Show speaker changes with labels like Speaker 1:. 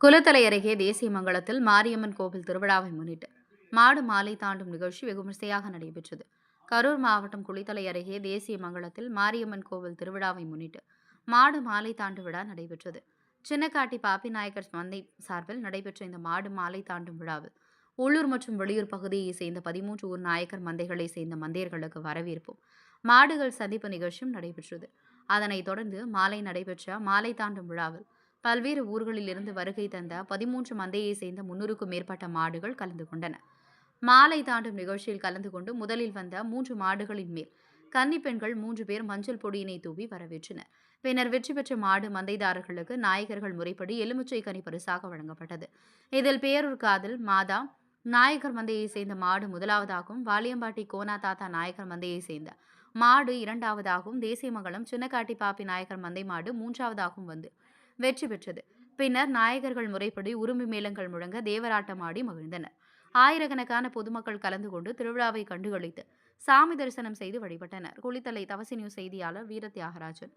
Speaker 1: குளத்தலை அருகே தேசியமங்கலத்தில் மாரியம்மன் கோவில் திருவிழாவை முன்னிட்டு மாடு மாலை தாண்டும் நிகழ்ச்சி வெகு விமர்சையாக நடைபெற்றது. கரூர் மாவட்டம் குளித்தலை அருகே தேசியமங்கலத்தில் மாரியம்மன் கோவில் திருவிழாவை முன்னிட்டு மாடு மாலை தாண்டும் விழா நடைபெற்றது. சின்னக்காட்டி பாப்பி நாயக்கர் மந்தை சார்பில் நடைபெற்ற இந்த மாடு மாலை தாண்டும் விழாவில் உள்ளூர் மற்றும் வெளியூர் பகுதியை சேர்ந்த 13 ஊர் நாயக்கர் மந்தைகளை சேர்ந்த மந்தையர்களுக்கு வரவேற்பும் மாடுகள் சந்திப்பு நிகழ்ச்சியும் நடைபெற்றது. அதனைத் தொடர்ந்து மாலை நடைபெற்ற மாலை தாண்டும் விழாவில் பல்வேறு ஊர்களில் இருந்து வருகை தந்த 13 மந்தையை சேர்ந்த 300க்கும் மேற்பட்ட மாடுகள் கலந்து கொண்டன. மாலை தாண்டும் நிகழ்ச்சியில் கலந்து கொண்டு முதலில் வந்த 3 மாடுகளின் மேல் கன்னி பெண்கள் 3 பேர் மஞ்சள் பொடியினை தூவி வரவேற்றனர். பின்னர் வெற்றி பெற்ற மாடு மந்தைதாரர்களுக்கு நாயகர்கள் முறைப்படி எலுமிச்சை கனி பரிசாக வழங்கப்பட்டது. இதில் பேரூர் காதல் மாதா நாயகர் மந்தையை சேர்ந்த மாடு முதலாவதாகவும், வாலியம்பாட்டி கோனா தாத்தா நாயகர் மந்தையை சேர்ந்த மாடு இரண்டாவதாகவும், தேசியமங்கலம் சின்னக்காட்டி பாப்பி நாயகர் மந்தை மாடு மூன்றாவதாகவும் வந்து வெற்றி பெற்றது. பின்னர் நாயகர்கள் முறைப்படி உரும்பு மேளங்கள் முழங்க தேவராட்டம் ஆடி மகிழ்ந்தனர். ஆயிரக்கணக்கான பொதுமக்கள் கலந்து கொண்டு திருவிழாவை கண்டுகளித்து சாமி தரிசனம் செய்து வழிபட்டனர். குளித்தலை தவசி நியூஸ் செய்தியாளர் வீர தியாகராஜன்.